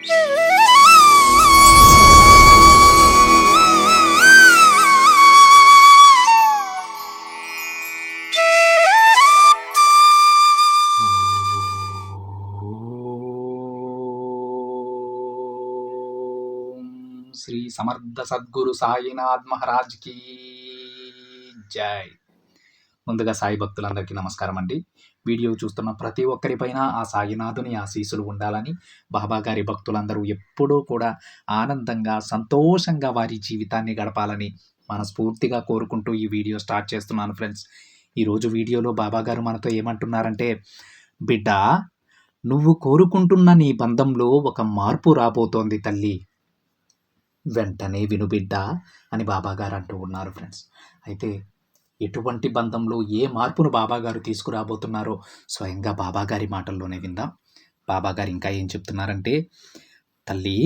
శ్రీ సమర్థ సద్గురు సాయినాథ్ మహారాజ్ కి జై. ముందుగా సాయి భక్తులందరికీ నమస్కారం అండి. వీడియో చూస్తున్న ప్రతి ఒక్కరిపైన ఆ సాయినాథుని ఆశీస్సులు ఉండాలని, బాబా గారి భక్తులందరూ ఎప్పుడూ కూడా ఆనందంగా సంతోషంగా వారి జీవితాన్ని గడపాలని మనస్ఫూర్తిగా కోరుకుంటూ ఈ వీడియో స్టార్ట్ చేస్తున్నాను ఫ్రెండ్స్. ఈరోజు వీడియోలో బాబా గారు మనతో ఏమంటున్నారంటే, బిడ్డ, నువ్వు కోరుకుంటున్న నీ బంధంలో ఒక మార్పు రాబోతోంది తల్లి, వెంటనే విను బిడ్డ అని బాబాగారు అంటూ ఉన్నారు ఫ్రెండ్స్. అయితే ఎటువంటి బంధంలో ఏ మార్పును బాబాగారు తీసుకురాబోతున్నారో స్వయంగా బాబాగారి మాటల్లోనే విందాం. బాబాగారు ఇంకా ఏం చెప్తున్నారంటే, తల్లి,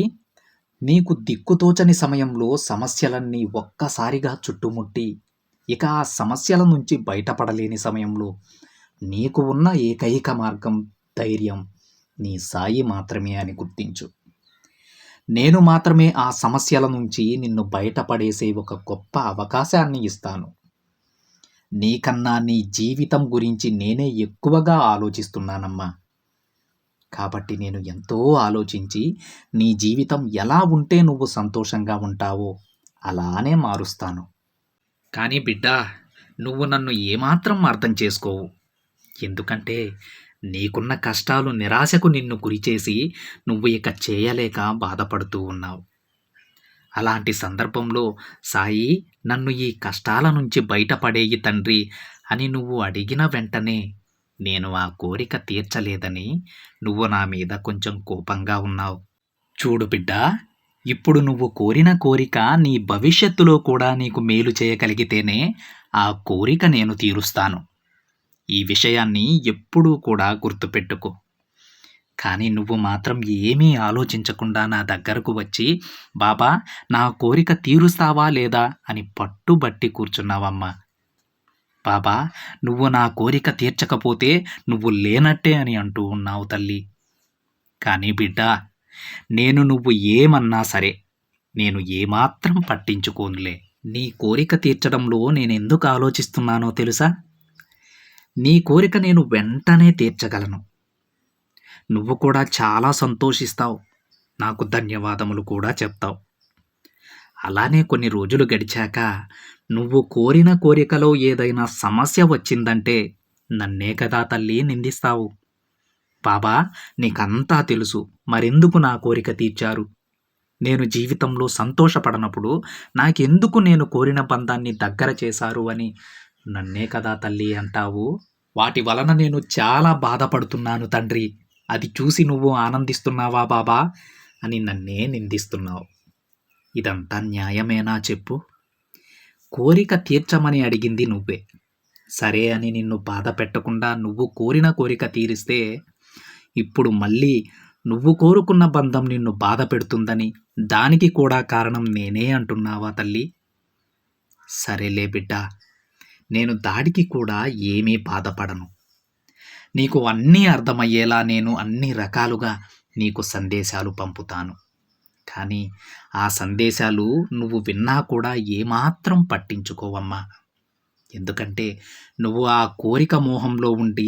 నీకు దిక్కుతోచని సమయంలో సమస్యలన్నీ ఒక్కసారిగా చుట్టుముట్టి ఇక ఆ సమస్యల నుంచి బయటపడలేని సమయంలో నీకు ఉన్న ఏకైక మార్గం ధైర్యం, నీ సాయి మాత్రమే అని గుర్తించు. నేను మాత్రమే ఆ సమస్యల నుంచి నిన్ను బయటపడేసే ఒక గొప్ప అవకాశాన్ని ఇస్తాను. నీకన్నా నీ జీవితం గురించి నేనే ఎక్కువగా ఆలోచిస్తున్నానమ్మా. కాబట్టి నేను ఎంతో ఆలోచించి నీ జీవితం ఎలా ఉంటే నువ్వు సంతోషంగా ఉంటావో అలానే మారుస్తాను. కానీ బిడ్డ, నువ్వు నన్ను ఏమాత్రం అర్థం చేసుకోవు. ఎందుకంటే నీకున్న కష్టాలు నిరాశకు నిన్ను గురిచేసి నువ్వు ఇక చేయలేక బాధపడుతూ ఉన్నావు. అలాంటి సందర్భంలో సాయి, నన్ను ఈ కష్టాల నుంచి బయటపడేయి తండ్రి అని నువ్వు అడిగిన వెంటనే నేను ఆ కోరిక తీర్చలేదని నువ్వు నా మీద కొంచెం కోపంగా ఉన్నావు. చూడు బిడ్డ, ఇప్పుడు నువ్వు కోరిన కోరిక నీ భవిష్యత్తులో కూడా నీకు మేలు చేయగలిగితేనే ఆ కోరిక నేను తీరుస్తాను. ఈ విషయాన్ని ఎప్పుడూ కూడా గుర్తుపెట్టుకో. కానీ నువ్వు మాత్రం ఏమీ ఆలోచించకుండా నా దగ్గరకు వచ్చి, బాబా, నా కోరిక తీరుస్తావా లేదా అని పట్టుబట్టి కూర్చున్నావమ్మా. బాబా, నువ్వు నా కోరిక తీర్చకపోతే నువ్వు లేనట్టే అని అంటూ ఉన్నావు తల్లి. కానీ బిడ్డ, నేను నువ్వు ఏమన్నా సరే నేను ఏమాత్రం పట్టించుకోనులే. నీ కోరిక తీర్చడంలో నేనెందుకు ఆలోచిస్తున్నానో తెలుసా? నీ కోరిక నేను వెంటనే తీర్చగలను. నువ్వు కూడా చాలా సంతోషిస్తావు, నాకు ధన్యవాదములు కూడా చెప్తావు. అలానే కొన్ని రోజులు గడిచాక నువ్వు కోరిన కోరికలో ఏదైనా సమస్య వచ్చిందంటే నన్నే కదా తల్లి నిందిస్తావు. బాబా, నీకంతా తెలుసు, మరెందుకు నా కోరిక తీర్చారు? నేను జీవితంలో సంతోషపడనప్పుడు నాకెందుకు నేను కోరిన బంధాన్ని దగ్గర చేశారు అని నన్నే కదా తల్లి అంటావు. వాటి వలన నేను చాలా బాధపడుతున్నాను తండ్రి, అది చూసి నువ్వు ఆనందిస్తున్నావా బాబా అని నన్నే నిందిస్తున్నావు. ఇదంతా న్యాయమేనా చెప్పు? కోరిక తీర్చమని అడిగింది నువ్వే. సరే అని నిన్ను బాధ పెట్టకుండా నువ్వు కోరిన కోరిక తీరిస్తే ఇప్పుడు మళ్ళీ నువ్వు కోరుకున్న బంధం నిన్ను బాధ పెడుతుందని, దానికి కూడా కారణం నేనే అంటున్నావా తల్లి? సరేలే బిడ్డ, నేను దాడికి కూడా ఏమీ బాధపడను. నీకు అన్నీ అర్థమయ్యేలా నేను అన్ని రకాలుగా నీకు సందేశాలు పంపుతాను. కానీ ఆ సందేశాలు నువ్వు విన్నా కూడా ఏమాత్రం పట్టించుకోవమ్మా. ఎందుకంటే నువ్వు ఆ కోరిక మోహంలో ఉండి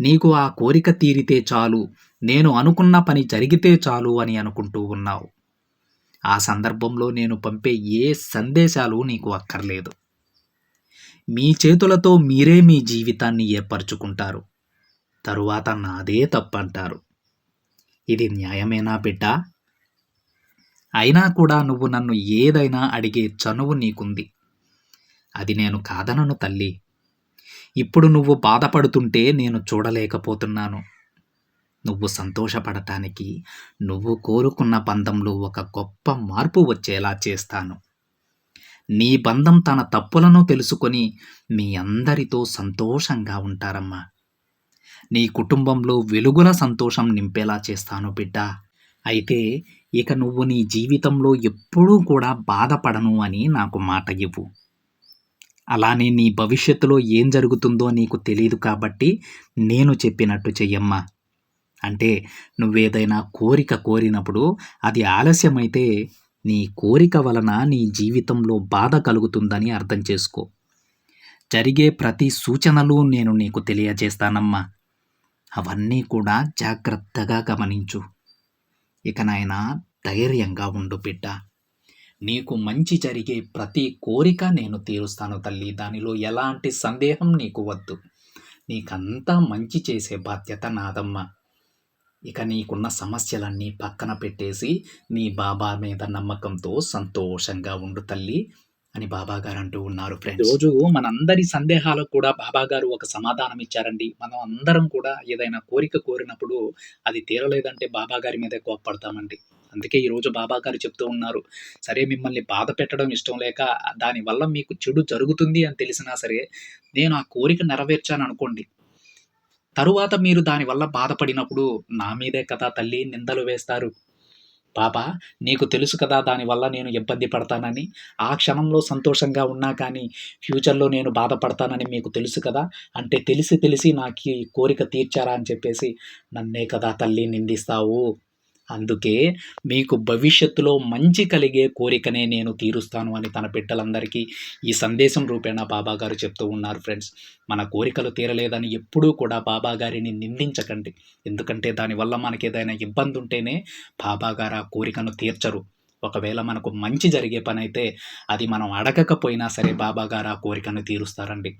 నీకు ఆ కోరిక తీరితే చాలు, నేను అనుకున్న పని జరిగితే చాలు అని అనుకుంటూ ఉన్నావు. ఆ సందర్భంలో నేను పంపే ఏ సందేశాలు నీకు అక్కర్లేదు. మీ చేతులతో మీరే మీ జీవితాన్ని ఏర్పరచుకుంటారు. తరువాత నాదే తప్పంటారు. ఇది న్యాయమేనా బిడ్డ? అయినా కూడా నువ్వు నన్ను ఏదైనా అడిగే చనువు నీకుంది. అది నేను కాదనను తల్లి. ఇప్పుడు నువ్వు బాధపడుతుంటే నేను చూడలేకపోతున్నాను. నువ్వు సంతోషపడటానికి నువ్వు కోరుకున్న బంధంలో ఒక గొప్ప మార్పు వచ్చేలా చేస్తాను. నీ బంధం తన తప్పులను తెలుసుకొని మీ అందరితో సంతోషంగా ఉంటారమ్మా. నీ కుటుంబంలో వెలుగుల సంతోషం నింపేలా చేస్తాను బిడ్డ. అయితే ఇక నువ్వు నీ జీవితంలో ఎప్పుడూ కూడా బాధపడను అని నాకు మాట ఇవ్వు. అలానే నీ భవిష్యత్తులో ఏం జరుగుతుందో నీకు తెలియదు కాబట్టి నేను చెప్పినట్టు చెయ్యమ్మా. అంటే నువ్వేదైనా కోరిక కోరినప్పుడు అది ఆలస్యమైతే నీ కోరిక వలన నీ జీవితంలో బాధ కలుగుతుందని అర్థం చేసుకో. జరిగే ప్రతి సూచనలు నేను నీకు తెలియజేస్తానమ్మా. అవన్నీ కూడా జాగ్రత్తగా గమనించు. ఇక నాయనా ధైర్యంగా ఉండు బిడ్డ. నీకు మంచి జరిగే ప్రతి కోరిక నేను తీరుస్తాను తల్లి. దానిలో ఎలాంటి సందేహం నీకు వద్దు. నీకంతా మంచి చేసే బాధ్యత నాదమ్మా. ఇక నీకున్న సమస్యలన్నీ పక్కన పెట్టేసి నీ బాబా మీద నమ్మకంతో సంతోషంగా ఉండు తల్లి అని బాబాగారు అంటూ ఉన్నారు ఫ్రెండ్స్. రోజు మనందరి సందేహాలకు కూడా బాబాగారు ఒక సమాధానం ఇచ్చారండి. మనం అందరం కూడా ఏదైనా కోరిక కోరినప్పుడు అది తీరలేదంటే బాబాగారి మీదే కోప్పడతామండి. అందుకే ఈరోజు బాబాగారు చెప్తూ ఉన్నారు, సరే మిమ్మల్ని బాధ పెట్టడం ఇష్టం లేక దానివల్ల మీకు చెడు జరుగుతుంది అని తెలిసినా సరే నేను ఆ కోరిక నెరవేర్చాను అనుకోండి, తరువాత మీరు దానివల్ల బాధపడినప్పుడు నా మీదే కదా తల్లి నిందలు వేస్తారు. పాప నీకు తెలుసు కదా దానివల్ల నేను ఇబ్బంది పడతానని. ఆ క్షణంలో సంతోషంగా ఉన్నా కానీ ఫ్యూచర్‌లో నేను బాధపడతానని మీకు తెలుసు కదా! అంటే తెలిసి నాకీ కోరిక తీర్చారా అని చెప్పేసి నన్నే కదా తల్లి నిందిస్తావు. అందుకే మీకు భవిష్యత్తులో మంచి కలిగే కోరికనే నేను తీరుస్తాను అని తన బిడ్డలందరికీ ఈ సందేశం రూపేణా బాబాగారు చెప్తూ ఉన్నారు ఫ్రెండ్స్. మన కోరికలు తీరలేదని ఎప్పుడూ కూడా బాబాగారిని నిందించకండి. ఎందుకంటే దానివల్ల మనకేదైనా ఇబ్బంది ఉంటేనే బాబాగారు ఆ కోరికను తీర్చరు. ఒకవేళ మనకు మంచి జరిగే పనైతే అది మనం అడగకపోయినా సరే బాబాగారు ఆ కోరికను తీరుస్తారండి.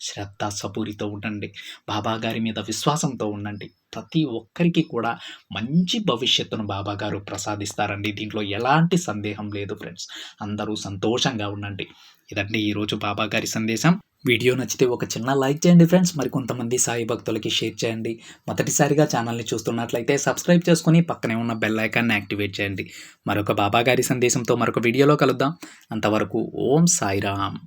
శ్రద్ధ సబూరితో ఉండండి. బాబాగారి మీద విశ్వాసంతో ఉండండి. ప్రతి ఒక్కరికి కూడా మంచి భవిష్యత్తును బాబాగారు ప్రసాదిస్తారండి. దీంట్లో ఎలాంటి సందేహం లేదు ఫ్రెండ్స్. అందరూ సంతోషంగా ఉండండి. ఇదండి ఈరోజు బాబాగారి సందేశం. వీడియో నచ్చితే ఒక చిన్న లైక్ చేయండి ఫ్రెండ్స్. మరి కొంతమంది సాయి భక్తులకి షేర్ చేయండి. మొదటిసారిగా ఛానల్ని చూస్తున్నట్లయితే సబ్స్క్రైబ్ చేసుకొని పక్కనే ఉన్న బెల్ ఐకాన్ని యాక్టివేట్ చేయండి. మరొక బాబాగారి సందేశంతో మరొక వీడియోలో కలుద్దాం. అంతవరకు ఓం సాయిరామ్.